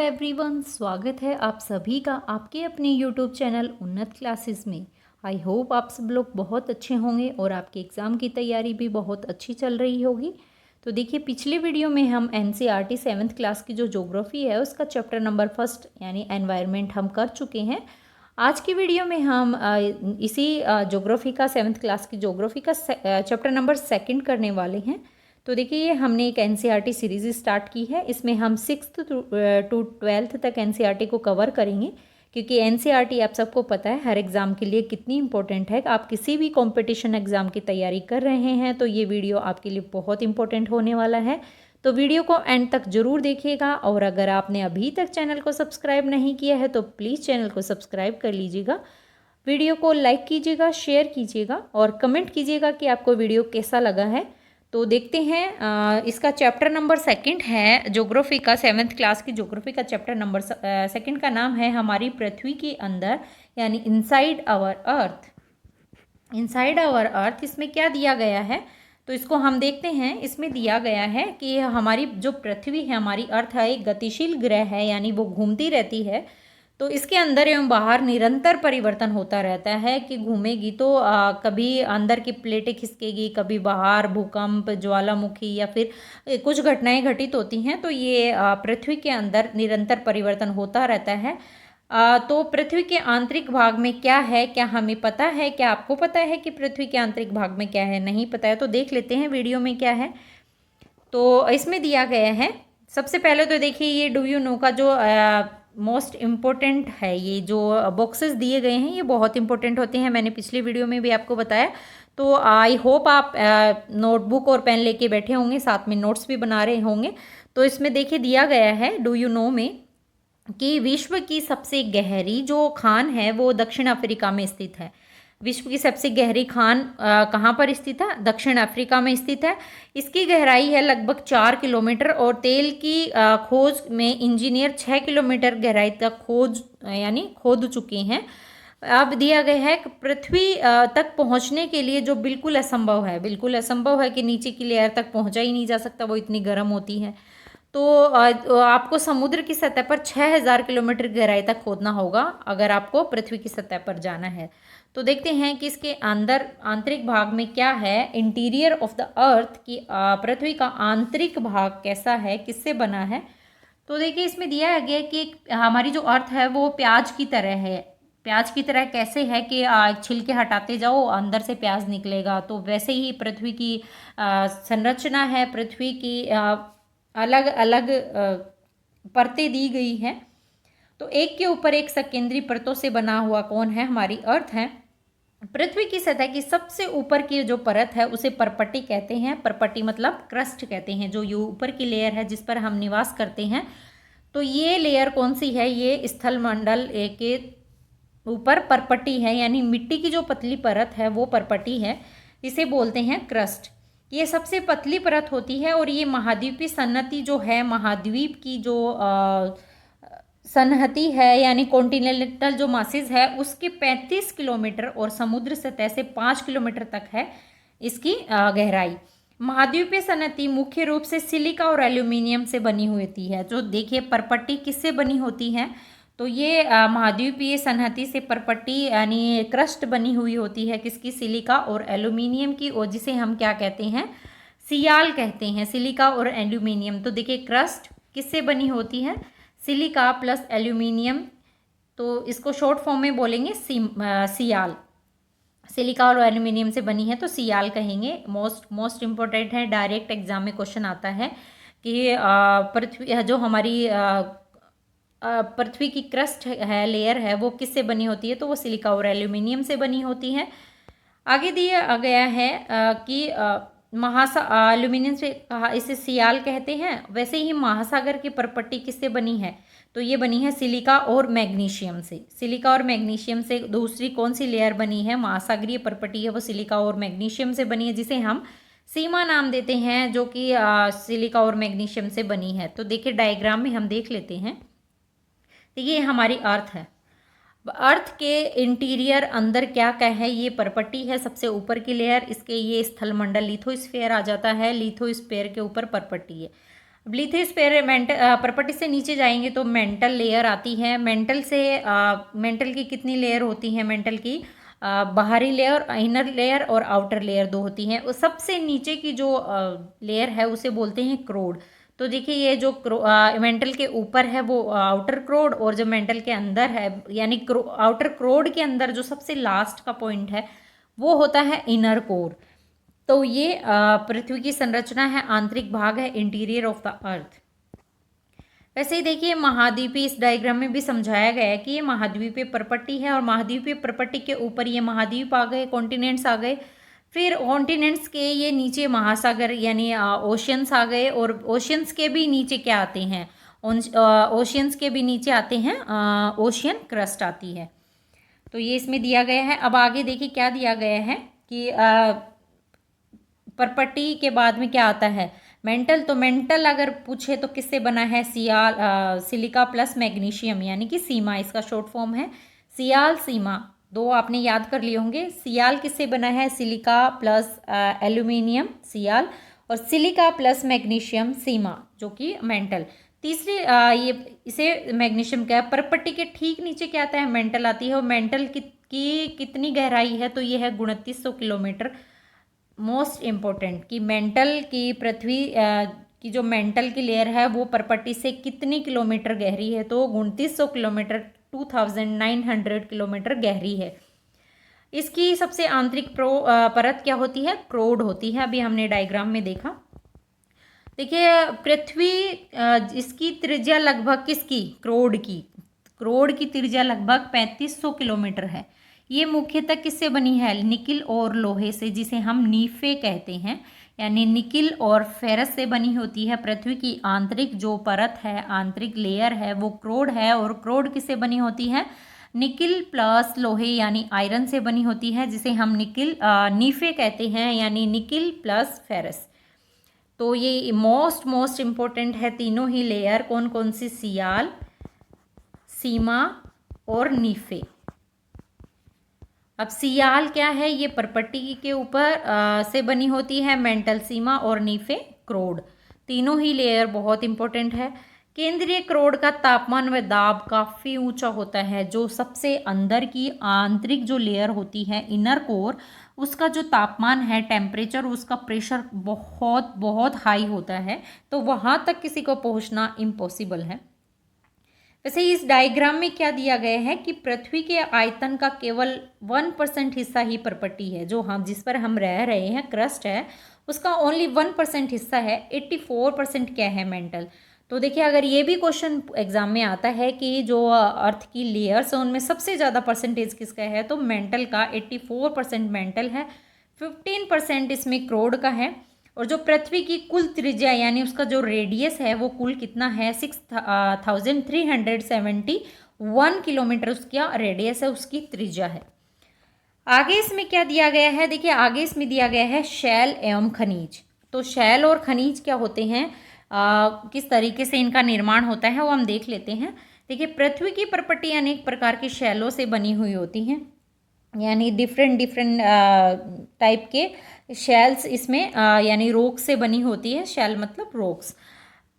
Everyone, स्वागत है आप सभी का आपके अपने यूट्यूब चैनल उन्नत क्लासेस में। आई होप आप सब लोग बहुत अच्छे होंगे और आपके एग्ज़ाम की तैयारी भी बहुत अच्छी चल रही होगी। तो देखिए, पिछले वीडियो में हम एनसीईआरटी 7th क्लास की जो ज्योग्राफी है उसका चैप्टर नंबर 1 यानी एनवायरनमेंट हम कर चुके हैं। आज की वीडियो में हम इसी ज्योग्राफी का 7th क्लास की ज्योग्राफी का चैप्टर नंबर 2 करने वाले हैं। तो देखिए, ये हमने एक एनसीईआरटी सीरीज़ स्टार्ट की है। इसमें हम 6th टू 12th तक एनसीईआरटी को कवर करेंगे, क्योंकि एनसीईआरटी आप सबको पता है हर एग्ज़ाम के लिए कितनी इंपॉर्टेंट है। आप किसी भी कंपटीशन एग्ज़ाम की तैयारी कर रहे हैं तो ये वीडियो आपके लिए बहुत इंपॉर्टेंट होने वाला है। तो वीडियो को एंड तक ज़रूर देखिएगा, और अगर आपने अभी तक चैनल को सब्सक्राइब नहीं किया है तो प्लीज़ चैनल को सब्सक्राइब कर लीजिएगा। वीडियो को लाइक कीजिएगा, शेयर कीजिएगा और कमेंट कीजिएगा कि आपको वीडियो कैसा लगा है। तो देखते हैं, इसका चैप्टर नंबर 2 है ज्योग्राफी का, 7th क्लास की ज्योग्राफी का चैप्टर नंबर 2 का नाम है हमारी पृथ्वी के अंदर, यानी inside our earth. Inside our earth, इसमें क्या दिया गया है तो इसको हम देखते हैं। इसमें दिया गया है कि हमारी जो पृथ्वी है, हमारी अर्थ है, एक गतिशील ग्रह है, यानी वो घूमती रहती है। तो इसके अंदर एवं बाहर निरंतर परिवर्तन होता रहता है कि घूमेगी तो कभी अंदर की प्लेटें खिसकेगी, कभी बाहर भूकंप, ज्वालामुखी या फिर कुछ घटनाएं घटित होती हैं। तो ये पृथ्वी के अंदर निरंतर परिवर्तन होता रहता है। तो पृथ्वी के आंतरिक भाग में क्या है, क्या हमें पता है? क्या आपको पता है कि पृथ्वी के आंतरिक भाग में क्या है? नहीं पता है तो देख लेते हैं वीडियो में क्या है। तो इसमें दिया गया है, सबसे पहले तो देखिए, ये डू यू नो का जो मोस्ट इम्पोर्टेंट है, ये जो बॉक्सेस दिए गए हैं ये बहुत इंपॉर्टेंट होते हैं। मैंने पिछली वीडियो में भी आपको बताया। तो आई होप आप नोटबुक और पेन लेके बैठे होंगे, साथ में नोट्स भी बना रहे होंगे। तो इसमें देखिए दिया गया है डू यू नो में कि विश्व की सबसे गहरी जो खान है वो दक्षिण अफ्रीका में स्थित है। विश्व की सबसे गहरी खान कहाँ पर स्थित है? दक्षिण अफ्रीका में स्थित है। इसकी गहराई है लगभग 4 किलोमीटर, और तेल की खोज में इंजीनियर 6 किलोमीटर गहराई तक खोद चुके हैं। अब दिया गया है कि पृथ्वी तक पहुंचने के लिए जो बिल्कुल असंभव है, बिल्कुल असंभव है कि नीचे की लेयर तक पहुंचा ही नहीं जा सकता, वो इतनी गर्म होती है। तो आपको समुद्र की सतह पर 6000 किलोमीटर गहराई तक खोदना होगा अगर आपको पृथ्वी की सतह पर जाना है। तो देखते हैं कि इसके अंदर आंतरिक भाग में क्या है। इंटीरियर ऑफ द अर्थ की पृथ्वी का आंतरिक भाग कैसा है, किससे बना है? तो देखिए, इसमें दिया गया कि हमारी जो अर्थ है वो प्याज की तरह है। प्याज की तरह कैसे है कि छिलके हटाते जाओ अंदर से प्याज निकलेगा, तो वैसे ही पृथ्वी की संरचना है। पृथ्वी की अलग अलग परतें दी गई हैं। तो एक के ऊपर एक सकेंद्री परतों से बना हुआ कौन है? हमारी अर्थ है। पृथ्वी की सतह की सबसे ऊपर की जो परत है उसे परपट्टी कहते हैं। परपट्टी मतलब क्रस्ट कहते हैं, जो ये ऊपर की लेयर है जिस पर हम निवास करते हैं। तो ये लेयर कौन सी है? ये स्थल मंडल के ऊपर परपट्टी है, यानी मिट्टी की जो पतली परत है वो परपट्टी है, इसे बोलते हैं क्रस्ट। ये सबसे पतली परत होती है, और ये महाद्वीपीय सन्नति जो है, महाद्वीप की जो सन्नति है यानी कॉन्टिनेंटल जो मासेस है उसके 35 किलोमीटर और समुद्र सतह से 5 किलोमीटर तक है इसकी गहराई। महाद्वीपीय सन्नति मुख्य रूप से सिलिका और एल्यूमिनियम से बनी हुई होती है। जो देखिए, परपट्टी किससे बनी होती है? तो ये महाद्वीपीय सन्नति से परपट्टी यानी क्रस्ट बनी हुई होती है, किसकी? सिलिका और एल्यूमिनियम की, और जिसे हम क्या कहते हैं? सियाल कहते हैं, सिलिका और एल्यूमिनियम। तो देखिए, क्रस्ट किससे बनी होती है? Silica plus aluminium. तो इसको शॉर्ट फॉर्म में बोलेंगे सियाल। सिलिका और एल्यूमिनियम से बनी है तो सियाल कहेंगे। मोस्ट इम्पोर्टेंट है, डायरेक्ट एग्जाम में क्वेश्चन आता है कि पृथ्वी जो हमारी पृथ्वी की क्रस्ट है, लेयर है, वो किससे बनी होती है? तो वो सिलिका और एल्यूमिनियम से बनी होती है। आगे दिया गया है कि एल्यूमिनियम से कहा, इसे सियाल कहते हैं। वैसे ही महासागर की परपट्टी किससे बनी है? तो ये बनी है सिलिका और मैग्नीशियम से। सिलिका और मैग्नीशियम से दूसरी कौन सी लेयर बनी है? महासागरीय परपट्टी है वो सिलिका और मैग्नीशियम से बनी है, जिसे हम सीमा नाम देते हैं, जो कि सिलिका और मैग्नीशियम से बनी है। तो देखिए, डायग्राम में हम देख लेते हैं। तो ये हमारी अर्थ है। अर्थ के इंटीरियर अंदर क्या क्या है? ये परपट्टी है सबसे ऊपर की लेयर, इसके ये स्थल मंडल लिथोस्फीयर आ जाता है। लिथोस्फीयर के ऊपर परपट्टी है। लिथोस्फीयर प्रॉपर्टी से नीचे जाएंगे तो मेंटल लेयर आती है। मेंटल की कितनी लेयर होती हैं? मेंटल की बाहरी लेयर, इनर लेयर और आउटर लेयर दो होती हैं। और सबसे नीचे की जो लेयर है उसे बोलते हैं क्रोड। तो देखिए ये जो मेंटल के ऊपर है वो आउटर क्रोड, और जो मेंटल के अंदर है यानी आउटर क्रोड के अंदर जो सबसे लास्ट का पॉइंट है वो होता है इनर कोर। तो ये पृथ्वी की संरचना है, आंतरिक भाग है, इंटीरियर ऑफ द अर्थ। वैसे ही देखिए महाद्वीपीय इस डायग्राम में भी समझाया गया है कि ये महाद्वीपीय प्रपट्टी है, और महाद्वीपीय प्रपट्टी के ऊपर ये महाद्वीप आ गए, कॉन्टिनेंट्स आ गए। फिर कॉन्टिनेंट्स के ये नीचे महासागर यानी ओशियंस आ गए, और ओशियंस के भी नीचे क्या आते हैं? ओशियंस के भी नीचे आते हैं ओशियन क्रस्ट आती है। तो ये इसमें दिया गया है। अब आगे देखिए क्या दिया गया है कि प्रपट्टी के बाद में क्या आता है? मेंटल। तो मेंटल अगर पूछे तो किससे बना है? सिलिका प्लस मैग्नीशियम यानी कि सीमा, इसका शॉर्ट फॉर्म है सियाल सीमा। दो आपने याद कर लिए होंगे। सियाल किससे बना है? सिलिका प्लस एल्यूमिनियम सियाल, और सिलिका प्लस मैग्नीशियम सीमा जो कि मेंटल। तीसरी ये इसे मैग्नीशियम क्या है? प्रपट्टी के ठीक नीचे क्या आता है? मेंटल आती है। और मेंटल की कितनी गहराई है? तो ये है 2900 किलोमीटर। मोस्ट इम्पोर्टेंट कि मेंटल की पृथ्वी की जो मेंटल की लेयर है वो प्रपट्टी से कितनी किलोमीटर गहरी है? तो 2900 किलोमीटर, 2900 किलोमीटर गहरी है। इसकी सबसे आंतरिक परत क्या होती है? क्रोड होती है। अभी हमने डायग्राम में देखा। देखिए पृथ्वी इसकी त्रिज्या लगभग किसकी? क्रोड की। क्रोड की त्रिज्या लगभग 3500 किलोमीटर है। ये मुख्यतः किससे बनी है? निकिल और लोहे से, जिसे हम नीफे कहते हैं, यानी निकिल और फेरस से बनी होती है। पृथ्वी की आंतरिक जो परत है, आंतरिक लेयर है, वो क्रोड है। और क्रोड किससे बनी होती है? निकिल प्लस लोहे यानी आयरन से बनी होती है, जिसे हम नीफे कहते हैं, यानी निकिल प्लस फेरस। तो ये मोस्ट इम्पोर्टेंट है तीनों ही लेयर। कौन कौन सी? सियाल, सीमा और नीफे। अब सियाल क्या है? ये प्रपट्टी के ऊपर से बनी होती है। मेंटल सीमा और नीफे क्रोड, तीनों ही लेयर बहुत इंपॉर्टेंट है। केंद्रीय क्रोड का तापमान व दाब काफ़ी ऊंचा होता है। जो सबसे अंदर की आंतरिक जो लेयर होती है, इनर कोर, उसका जो तापमान है, टेम्परेचर, उसका प्रेशर बहुत बहुत हाई होता है। तो वहाँ तक किसी को पहुँचना इम्पॉसिबल है। वैसे इस डायग्राम में क्या दिया गया है कि पृथ्वी के आयतन का केवल 1% हिस्सा ही प्रपट्टी है। जो हम जिस पर हम रह रहे हैं, क्रस्ट है, उसका ओनली 1% हिस्सा है। 84% क्या है? मेंटल। तो देखिए अगर ये भी क्वेश्चन एग्जाम में आता है कि जो अर्थ की लेयर्स है उनमें सबसे ज़्यादा परसेंटेज किसका है, तो मेंटल का 84% मेंटल है, 15% इसमें क्रोड का है। और जो पृथ्वी की कुल त्रिज्या यानी उसका जो रेडियस है वो कुल कितना है? 6371 किलोमीटर उसका रेडियस है, उसकी त्रिज्या है। आगे इसमें क्या दिया गया है? देखिए आगे इसमें दिया गया है शैल एवं खनिज। तो शैल और खनिज क्या होते हैं, किस तरीके से इनका निर्माण होता है वो हम देख लेते हैं। देखिए पृथ्वी की प्रपट्टी अनेक प्रकार के शैलों से बनी हुई होती हैं, यानी डिफरेंट टाइप के शैल्स इसमें यानी रॉक से बनी होती है। शैल मतलब रॉक्स।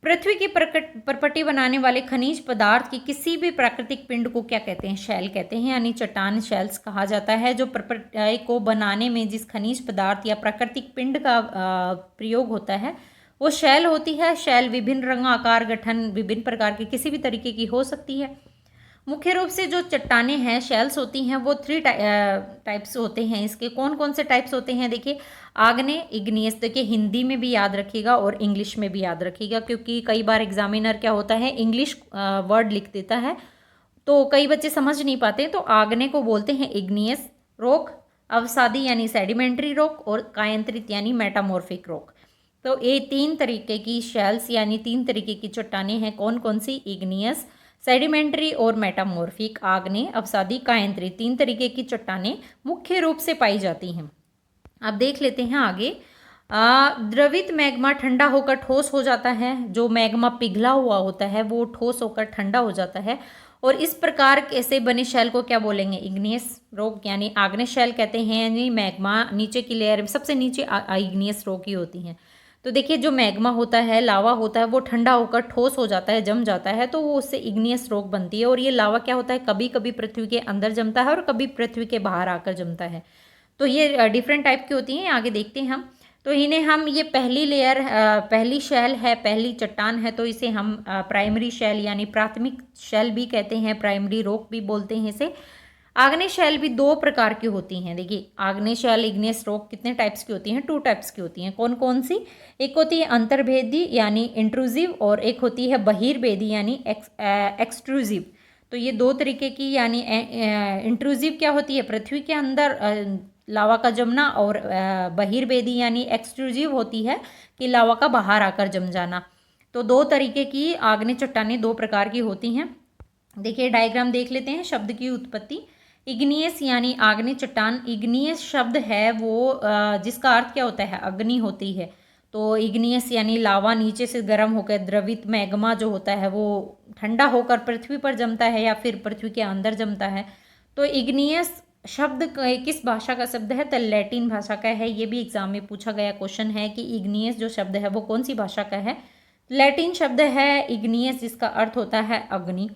पृथ्वी की प्रपट्टी बनाने वाले खनिज पदार्थ की किसी भी प्राकृतिक पिंड को क्या कहते हैं? शैल कहते हैं, यानी चट्टान शैल्स कहा जाता है। जो प्रपट्टी को बनाने में जिस खनिज पदार्थ या प्राकृतिक पिंड का प्रयोग होता है वो शैल होती है। शैल विभिन्न रंग, आकार, गठन, विभिन्न प्रकार की किसी भी तरीके की हो सकती है। मुख्य रूप से जो चट्टानें हैं, शेल्स होती हैं, वो 3 टाइप्स होते हैं। इसके कौन कौन से टाइप्स होते हैं? देखिए आग्नेय, इग्नियस। देखिए हिंदी में भी याद रखिएगा और इंग्लिश में भी याद रखिएगा, क्योंकि कई बार एग्जामिनर क्या होता है इंग्लिश वर्ड लिख देता है तो कई बच्चे समझ नहीं पाते। तो आग्नेय को बोलते हैं इग्नियस रॉक, अवसादी यानी सेडिमेंट्री रॉक, और कायांतरित यानी मेटामॉर्फिक रॉक। तो ये 3 तरीके की शेल्स यानी 3 तरीके की चट्टानें हैं। कौन कौन सी? इग्नियस, सेडिमेंट्री और मेटामॉर्फिक। आग्नेय, अवसादी, कायांतरित, 3 तरीके की चट्टानें मुख्य रूप से पाई जाती हैं। अब देख लेते हैं आगे। द्रवित मैग्मा ठंडा होकर ठोस हो जाता है। जो मैग्मा पिघला हुआ होता है वो ठोस होकर ठंडा हो जाता है। और इस प्रकार कैसे बने शैल को क्या बोलेंगे? इग्नियस रॉक यानी आग्नेय शैल कहते हैं। यानी मैग्मा नीचे की लेयर सबसे नीचे इग्नियस रॉक ही होती हैं। तो देखिए जो मैग्मा होता है, लावा होता है, वो ठंडा होकर ठोस हो जाता है, जम जाता है, तो वो उससे इग्नियस रॉक बनती है। और ये लावा क्या होता है, कभी कभी पृथ्वी के अंदर जमता है और कभी पृथ्वी के बाहर आकर जमता है। तो ये डिफरेंट टाइप की होती हैं, आगे देखते हैं हम। तो इन्हें हम, ये पहली लेयर, पहली शैल है, पहली चट्टान है, तो इसे हम प्राइमरी शैल यानी प्राथमिक शैल भी कहते हैं, प्राइमरी रॉक भी बोलते हैं इसे। आग्नेय शैल भी दो प्रकार की होती हैं। देखिए आग्नेय शैल, इग्नियस रॉक कितने टाइप्स की होती हैं, 2 टाइप्स की होती हैं। कौन कौन सी? एक होती है अंतर्भेदी यानी इंट्रूसिव, और एक होती है बहिर्भेदी यानी एक्सट्रूसिव। तो ये 2 तरीके की, यानी इंट्रूसिव क्या होती है, पृथ्वी के अंदर लावा का जमना, और बहिर्भेदी यानी एक्सट्रूसिव होती है कि लावा का बाहर आकर जम जाना। तो 2 तरीके की आग्नेय चट्टानें 2 प्रकार की होती हैं। देखिए डायग्राम देख लेते हैं। शब्द की उत्पत्ति, इग्नियस यानी आग्नेय चट्टान। इग्नियस शब्द है वो जिसका अर्थ क्या होता है, अग्नि होती है। तो इग्नियस यानी लावा नीचे से गर्म होकर द्रवित मैग्मा जो होता है वो ठंडा होकर पृथ्वी पर जमता है या फिर पृथ्वी के अंदर जमता है। तो इग्नियस शब्द किस भाषा का शब्द है, तो लैटिन भाषा का है। ये भी एग्जाम में पूछा गया क्वेश्चन है कि इग्नियस जो शब्द है वो कौन सी भाषा का है। लैटिन शब्द है इग्नियस, जिसका अर्थ होता है अग्नि।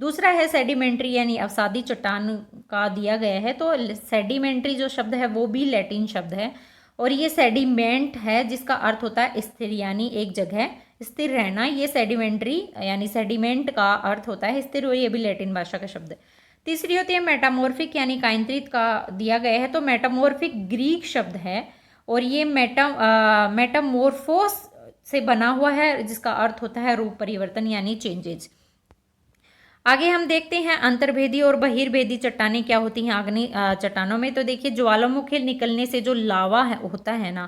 दूसरा है सेडिमेंट्री यानी अवसादी चट्टान का दिया गया है। तो सेडिमेंट्री जो शब्द है वो भी लैटिन शब्द है। और ये सेडिमेंट है जिसका अर्थ होता है स्थिर, यानी एक जगह स्थिर रहना। ये सेडिमेंट्री यानी सेडिमेंट का अर्थ होता है स्थिर, और ये भी लैटिन भाषा का शब्द है। तीसरी होती है मेटामॉर्फिक यानी कायंत्रित का दिया गया है। तो मेटामॉर्फिक ग्रीक शब्द है, और ये मेटामॉर्फोस से बना हुआ है, जिसका अर्थ होता है रूप परिवर्तन यानी चेंजेज। आगे हम देखते हैं अंतर्भेदी और बहिर्भेदी चट्टानें क्या होती हैं आग्नेय चट्टानों में। तो देखिए ज्वालामुखी निकलने से जो लावा है होता है ना,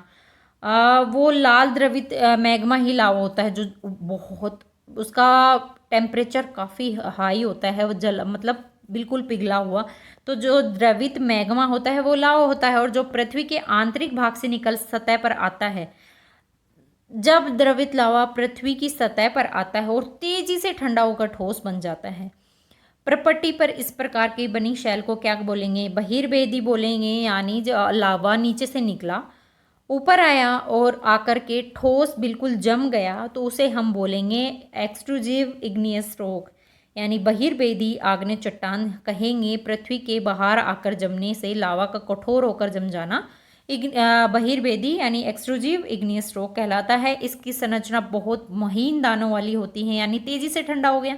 वो लाल द्रवित मैग्मा ही लावा होता है, जो बहुत, उसका टेम्परेचर काफ़ी हाई होता है, वो जल मतलब बिल्कुल पिघला हुआ। तो जो द्रवित मैग्मा होता है वो लावा होता है, और जो पृथ्वी के आंतरिक भाग से निकल सतह पर आता है, जब द्रवित लावा पृथ्वी की सतह पर आता है और तेजी से ठंडा होकर ठोस बन जाता है। प्रपट्टी पर इस प्रकार की बनी शैल को क्या बोलेंगे, बहिर्भेदी बोलेंगे। यानी जो लावा नीचे से निकला, ऊपर आया और आकर के ठोस बिल्कुल जम गया, तो उसे हम बोलेंगे एक्सट्रूसिव इग्नियस रॉक यानी बहिर्भेदी आग्नेय चट्टान कहेंगे। पृथ्वी के बाहर आकर जमने से लावा का कठोर होकर जम जाना बहिर्भेदी यानी एक्सट्रूसिव इग्नियस रॉक कहलाता है। इसकी संरचना बहुत महीन दानों वाली होती है, यानी तेजी से ठंडा हो गया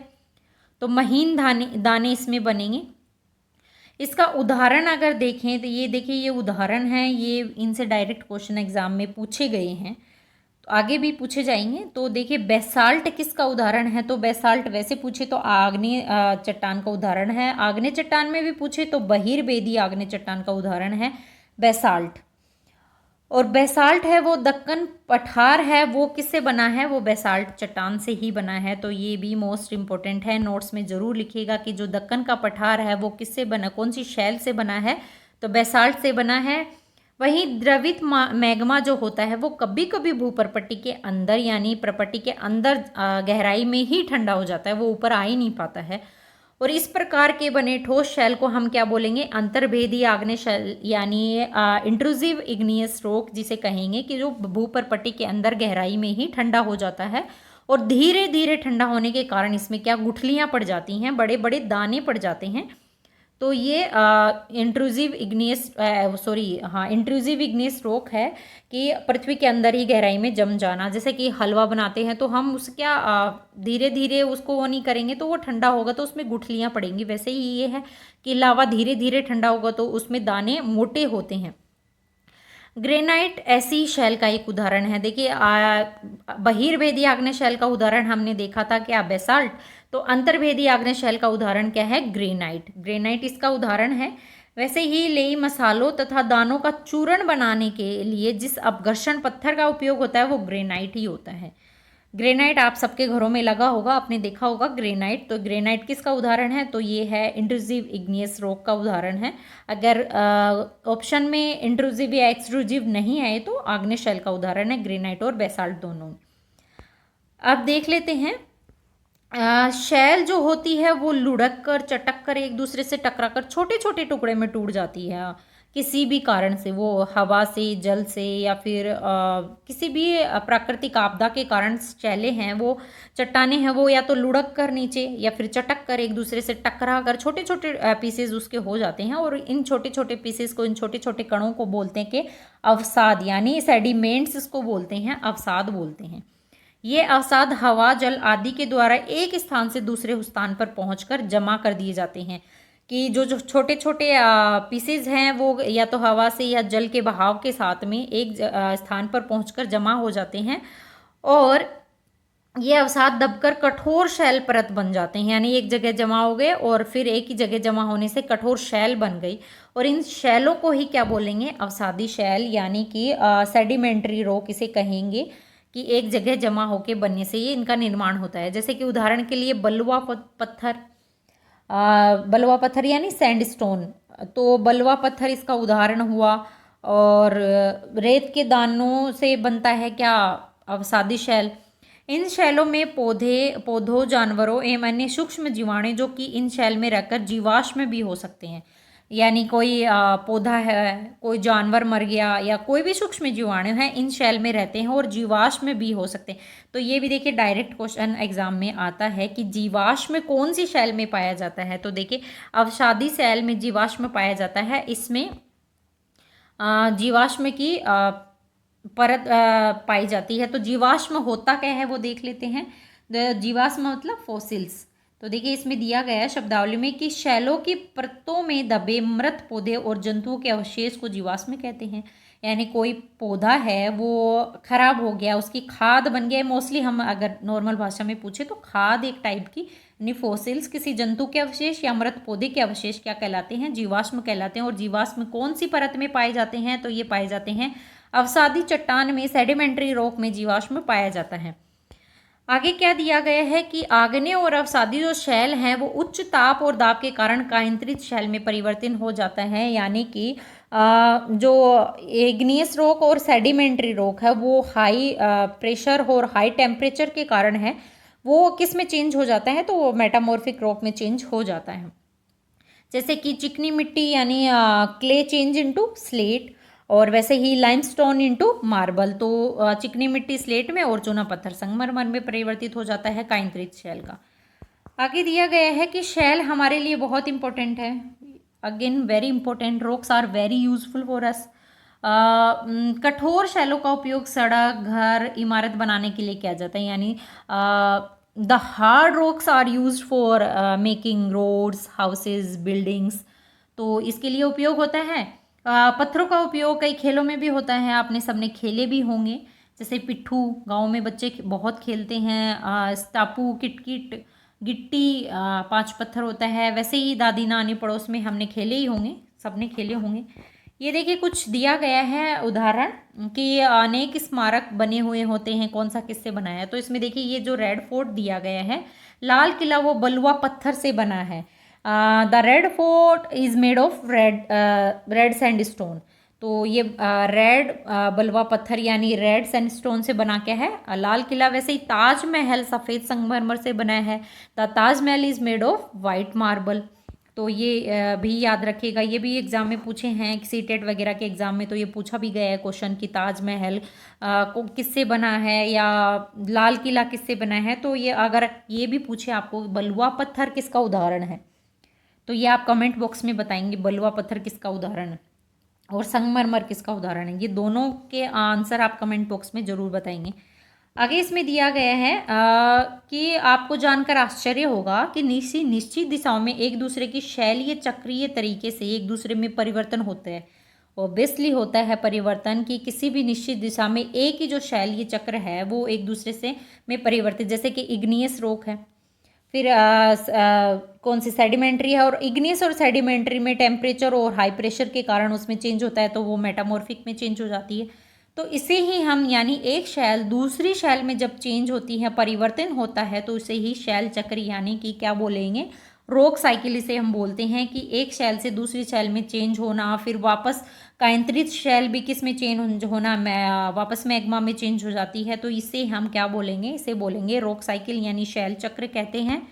तो महीन दाने इसमें बनेंगे। इसका उदाहरण अगर देखें तो ये देखिए, ये उदाहरण है, ये इनसे डायरेक्ट क्वेश्चन एग्जाम में पूछे गए हैं, तो आगे भी पूछे जाएंगे। तो देखिए बेसाल्ट किसका उदाहरण है, तो बेसाल्ट वैसे पूछे तो आग्नेय चट्टान का उदाहरण है। आग्नेय चट्टान में भी पूछे तो बहिर्भेदी आग्नेय चट्टान का उदाहरण है बेसाल्ट। और बेसाल्ट है वो दक्कन पठार है, वो किससे बना है, वो बेसाल्ट चट्टान से ही बना है। तो ये भी मोस्ट इंपॉर्टेंट है, नोट्स में जरूर लिखिएगा कि जो दक्कन का पठार है वो किससे बना, कौन सी शैल से बना है, तो बेसाल्ट से बना है। वहीं द्रवित मैग्मा जो होता है वो कभी कभी भूप्रपट्टी के अंदर यानी प्रपट्टी के अंदर गहराई में ही ठंडा हो जाता है, वो ऊपर आ ही नहीं पाता है। और इस प्रकार के बने ठोस शैल को हम क्या बोलेंगे, अंतर्भेदी आग्नेय शैल यानी इंट्रूसिव इग्नियस रॉक जिसे कहेंगे, कि जो भूप्रपट्टी के अंदर गहराई में ही ठंडा हो जाता है। और धीरे धीरे ठंडा होने के कारण इसमें क्या गुठलियाँ पड़ जाती हैं, बड़े बड़े दाने पड़ जाते हैं। तो ये इंट्रूसिव इग्नियस रॉक है कि पृथ्वी के अंदर ही गहराई में जम जाना। जैसे कि हलवा बनाते हैं तो हम उस क्या धीरे धीरे उसको वो नहीं करेंगे तो वो ठंडा होगा तो उसमें गुठलियाँ पड़ेंगी, वैसे ही ये है कि लावा धीरे धीरे ठंडा होगा तो उसमें दाने मोटे होते हैं। ग्रेनाइट ऐसी शैल का एक उदाहरण है। देखिए बहिर्भेदी आग्नेय शैल का उदाहरण हमने देखा था क्या, बेसाल्ट। तो अंतर्भेदी आग्नेय शैल का उदाहरण क्या है, ग्रेनाइट। ग्रेनाइट इसका उदाहरण है। वैसे ही लेई मसालों तथा दानों का चूर्ण बनाने के लिए जिस अपघर्षण पत्थर का उपयोग होता है वो ग्रेनाइट ही होता है। ग्रेनाइट आप सबके घरों में लगा होगा, आपने देखा होगा ग्रेनाइट। तो ग्रेनाइट किसका उदाहरण है, तो ये है इंट्रूसिव इग्नियस रॉक का उदाहरण है। अगर ऑप्शन में इंट्रूसिव या एक्सट्रूसिव नहीं आए तो आग्नेय शैल का उदाहरण है ग्रेनाइट और बेसाल्ट दोनों। अब देख लेते हैं शैल जो होती है वो लुढ़क कर चटक कर एक दूसरे से टकरा कर छोटे छोटे टुकड़े में टूट जाती है। किसी भी कारण से, वो हवा से, जल से या फिर किसी भी प्राकृतिक आपदा के कारण शैलें हैं, वो चट्टानें हैं, वो या तो लुढ़क कर नीचे या फिर चटक कर एक दूसरे से टकरा कर छोटे छोटे पीसेज उसके हो जाते हैं। और इन छोटे छोटे पीसेस को, इन छोटे छोटे कणों को बोलते हैं कि अवसाद, यानी सेडिमेंट्स इसको बोलते हैं, अवसाद बोलते हैं। ये अवसाद हवा, जल आदि के द्वारा एक स्थान से दूसरे स्थान पर पहुंचकर जमा कर दिए जाते हैं। कि जो जो छोटे छोटे पीसेज हैं वो या तो हवा से या जल के बहाव के साथ में एक स्थान पर पहुंचकर जमा हो जाते हैं, और ये अवसाद दबकर कठोर शैल परत बन जाते हैं। यानी एक जगह जमा हो गए और फिर एक ही जगह जमा होने से कठोर शैल बन गई, और इन शैलों को ही क्या बोलेंगे, अवसादी शैल, यानी कि सेडिमेंट्री रॉक इसे कहेंगे, कि एक जगह जमा होके बनने से ये इनका निर्माण होता है। जैसे कि उदाहरण के लिए बलुआ पत्थर यानी सैंडस्टोन, तो बलुआ पत्थर इसका उदाहरण हुआ। और रेत के दानों से बनता है क्या, अवसादी शैल। इन शैलों में पौधों, जानवरों एवं अन्य सूक्ष्म जीवाणु जो कि इन शैल में रहकर जीवाश्म भी हो सकते हैं। यानी कोई पौधा है, कोई जानवर मर गया, या कोई भी सूक्ष्म जीवाणु है इन शैल में रहते हैं और जीवाश्म भी हो सकते हैं। तो ये भी देखिए डायरेक्ट क्वेश्चन एग्जाम में आता है कि जीवाश्म कौन सी शैल में पाया जाता है। तो देखिए अवसादी शैल में जीवाश्म पाया जाता है। इसमें जीवाश्म की परत पाई जाती है। तो जीवाश्म होता क्या है वो देख लेते हैं। जीवाश्म मतलब फॉसिल्स। तो देखिए इसमें दिया गया है शब्दावली में कि शैलों की परतों में दबे मृत पौधे और जंतुओं के अवशेष को जीवाश्म कहते हैं। यानी कोई पौधा है वो खराब हो गया, उसकी खाद बन गया। मोस्टली हम अगर नॉर्मल भाषा में पूछे तो खाद एक टाइप की, यानी फॉसिल्स किसी जंतु के अवशेष या मृत पौधे के अवशेष क्या कहलाते हैं, जीवाश्म कहलाते हैं। और जीवाश्म कौन सी परत में पाए जाते हैं, तो ये पाए जाते हैं अवसादी चट्टान में, सेडिमेंट्री रॉक में जीवाश्म पाया जाता है। आगे क्या दिया गया है कि आग्नेय और अवसादी जो शैल हैं वो उच्च ताप और दाब के कारण कायंत्रित शैल में परिवर्तन हो जाता है। यानी कि जो इग्नियस रॉक और सेडिमेंट्री रॉक है वो हाई प्रेशर और हाई टेम्परेचर के कारण है, वो किस में चेंज हो जाता है, तो वो मेटामॉर्फिक रॉक में चेंज हो जाता है। जैसे कि चिकनी मिट्टी यानी क्ले चेंज इनटू स्लेट, और वैसे ही लाइमस्टोन इनटू मार्बल। तो चिकनी मिट्टी स्लेट में और चूना पत्थर संगमरमर में परिवर्तित हो जाता है कायंत्रित शैल का। आगे दिया गया है कि शैल हमारे लिए बहुत इंपॉर्टेंट है। Again very important, rocks are very useful for us. कठोर शैलों का उपयोग सड़क, घर, इमारत बनाने के लिए किया जाता है। यानी the hard rocks are used for making roads, houses, buildings. तो इसके लिए उपयोग होता है। पत्थरों का उपयोग कई खेलों में भी होता है, आपने सबने खेले भी होंगे। जैसे पिट्ठू, गांव में बच्चे बहुत खेलते हैं। स्टापू, किटकिट, गिट्टी, 5 पत्थर होता है। वैसे ही दादी नानी पड़ोस में हमने खेले ही होंगे, सबने खेले होंगे। ये देखिए कुछ दिया गया है उदाहरण कि अनेक स्मारक बने हुए होते हैं, कौन सा किससे बनाया है। तो इसमें देखिए ये जो रेड फोर्ट दिया गया है, लाल किला, वो बलुआ पत्थर से बना है। The red fort is made of red sandstone. तो ये रेड बलुआ पत्थर यानी रेड सैंडस्टोन से बना क्या है, लाल किला। वैसे ही ताजमहल सफ़ेद संगमरमर से बना है। The Taj Mahal is made of white marble. तो ये भी याद रखिएगा, ये भी एग्जाम में पूछे हैं, सीटेट वगैरह के एग्जाम में तो ये पूछा भी गया है क्वेश्चन कि ताजमहल को किससे बना है या लाल किला किससे बना है। तो ये अगर ये भी पूछे आपको बलुआ पत्थर किसका उदाहरण है, तो ये आप कमेंट बॉक्स में बताएंगे बलुआ पत्थर किसका उदाहरण है और संगमरमर किसका उदाहरण है। ये दोनों के आंसर आप कमेंट बॉक्स में ज़रूर बताएंगे। आगे इसमें दिया गया है कि आपको जानकर आश्चर्य होगा कि निश्चित दिशाओं में एक दूसरे की शैलीय चक्रीय तरीके से एक दूसरे में परिवर्तन होता है। ऑब्वियसली होता है परिवर्तन कि किसी भी निश्चित दिशा में एक ही जो शैलीय चक्र है वो एक दूसरे से में परिवर्तित, जैसे कि इग्नियस रॉक है, फिर कौन सी सेडिमेंट्री है। और इग्नियस और सेडिमेंट्री में टेम्परेचर और हाई प्रेशर के कारण उसमें चेंज होता है, तो वो मेटामॉर्फिक में चेंज हो जाती है। तो इसे ही हम यानी एक शैल दूसरी शैल में जब चेंज होती है, परिवर्तन होता है, तो इसे ही शैल चक्र यानी कि क्या बोलेंगे, रॉक साइकिल इसे हम बोलते हैं। कि एक शैल से दूसरी शैल में चेंज होना, फिर वापस कायंत्रित शैल भी किस में चेंज होना, वापस मैग्मा में चेंज हो जाती है। तो इसे हम क्या बोलेंगे, इसे बोलेंगे रॉक साइकिल यानी शैल चक्र कहते हैं।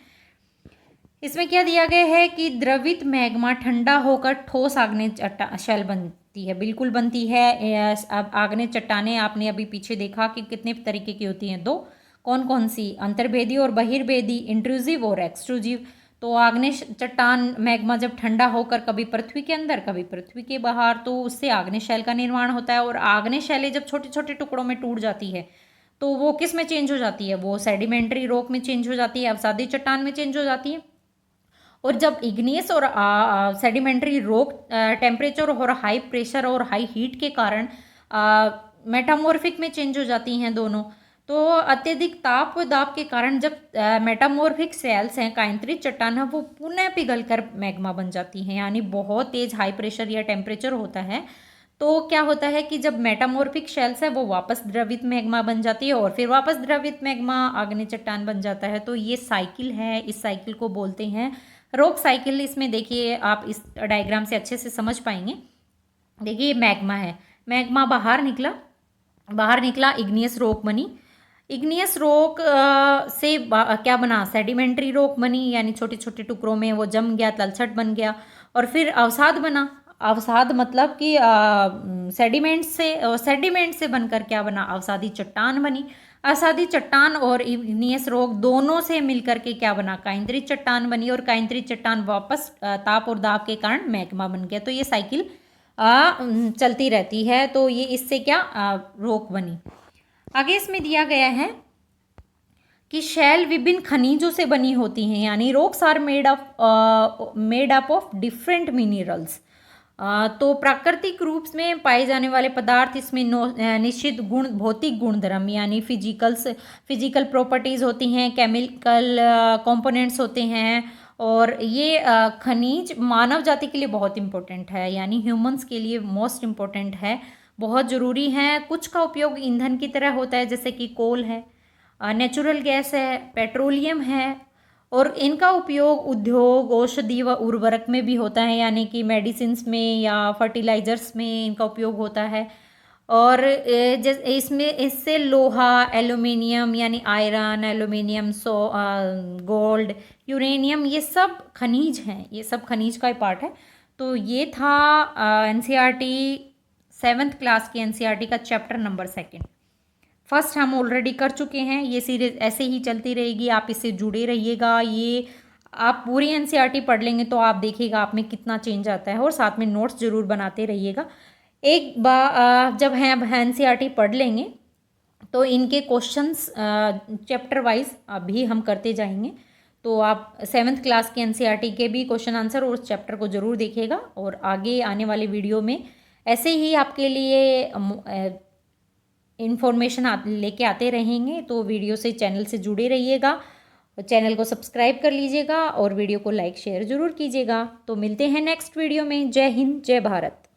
इसमें क्या दिया गया है कि द्रवित मैग्मा ठंडा होकर ठोस आग्नेय शैल बनती है, बिल्कुल बनती है। अब आग्नेय चट्टानें आपने अभी पीछे देखा कि कितने तरीके की होती हैं, दो। कौन कौन सी? अंतर्भेदी और बहिर्भेदी, इंट्रूसिव और एक्सट्रूसिव। तो आग्नेय चट्टान मैग्मा जब ठंडा होकर कभी पृथ्वी के अंदर कभी पृथ्वी के बाहर, तो उससे आग्नेय शैल का निर्माण होता है। और आग्नेय शैलें जब छोटे छोटे टुकड़ों में टूट जाती है तो वो किस में चेंज हो जाती है? वो सेडिमेंट्री रॉक में चेंज हो जाती है, अवसादी चट्टान में चेंज हो जाती है। और जब इग्नियस और सेडिमेंट्री रॉक टेम्परेचर और हाई प्रेशर और हाई हीट के कारण मेटामॉर्फिक में चेंज हो जाती हैं दोनों। तो अत्यधिक ताप व दाब के कारण जब मेटामॉर्फिक सेल्स हैं, कायंत्रित चट्टान है, वो पुनः पिघलकर मैग्मा बन जाती हैं। यानी बहुत तेज हाई प्रेशर या टेम्परेचर होता है तो क्या होता है कि जब मेटामॉर्फिक शेल्स है वो वापस द्रवित मैग्मा बन जाती है और फिर वापस द्रवित मैग्मा आग्नेय चट्टान बन जाता है। तो ये साइकिल है, इस साइकिल को बोलते हैं रॉक साइकिल। इसमें देखिए आप इस डायग्राम से अच्छे से समझ पाएंगे। देखिए ये मैग्मा है, मैग्मा बाहर निकला इग्नियस रॉक बनी। इग्नियस रॉक से क्या बना? सेडिमेंट्री रॉक बनी, यानी छोटे छोटे टुकड़ों में वो जम गया, तलछट बन गया। और फिर अवसाद बना। अवसाद मतलब कि सेडिमेंट से बनकर क्या बना? अवसादी चट्टान बनी। अवसादी चट्टान और इग्नियस रॉक दोनों से मिलकर के क्या बना? काइंद्रित चट्टान बनी। और काइंद्रित चट्टान वापस ताप और दाब के कारण मैग्मा बन गया। तो ये साइकिल चलती रहती है। तो ये इससे क्या रॉक बनी। आगे इसमें दिया गया है कि शैल विभिन्न खनिजों से बनी होती हैं, यानी rocks are made up of different minerals. तो प्राकृतिक रूप में पाए जाने वाले पदार्थ इसमें निश्चित गुण, भौतिक गुणधर्म यानी फिजिकल प्रॉपर्टीज होती हैं, केमिकल कंपोनेंट्स होते हैं। और ये खनिज मानव जाति के लिए बहुत इंपॉर्टेंट है, यानी ह्यूमंस के लिए मोस्ट इम्पोर्टेंट है, बहुत ज़रूरी है। कुछ का उपयोग ईंधन की तरह होता है, जैसे कि कोल है, नेचुरल गैस है, पेट्रोलियम है। और इनका उपयोग उद्योग, औषधि व उर्वरक में भी होता है, यानी कि मेडिसिन्स में या फर्टिलाइजर्स में इनका उपयोग होता है। और इसमें इससे लोहा, एल्यूमिनियम यानी आयरन, एल्यूमिनियम, गोल्ड, यूरेनियम, ये सब खनिज हैं, ये सब खनिज का ही पार्ट है। तो ये था एनसीईआरटी 7th क्लास की एनसीईआरटी का चैप्टर नंबर 2। फर्स्ट हम ऑलरेडी कर चुके हैं। ये सीरीज ऐसे ही चलती रहेगी, आप इससे जुड़े रहिएगा। ये आप पूरी एनसीईआरटी पढ़ लेंगे तो आप देखिएगा आप में कितना चेंज आता है। और साथ में नोट्स ज़रूर बनाते रहिएगा। एक बार जब हम एनसीईआरटी पढ़ लेंगे तो इनके क्वेश्चंस चैप्टर वाइज अभी हम करते जाएंगे। तो आप 7th क्लास के एनसीईआरटी के भी क्वेश्चन आंसर और उस चैप्टर को ज़रूर देखिएगा। और आगे आने वाले वीडियो में ऐसे ही आपके लिए इन्फॉर्मेशन लेके आते रहेंगे। तो वीडियो से, चैनल से जुड़े रहिएगा, चैनल को सब्सक्राइब कर लीजिएगा और वीडियो को लाइक शेयर ज़रूर कीजिएगा। तो मिलते हैं नेक्स्ट वीडियो में। जय हिंद, जय भारत।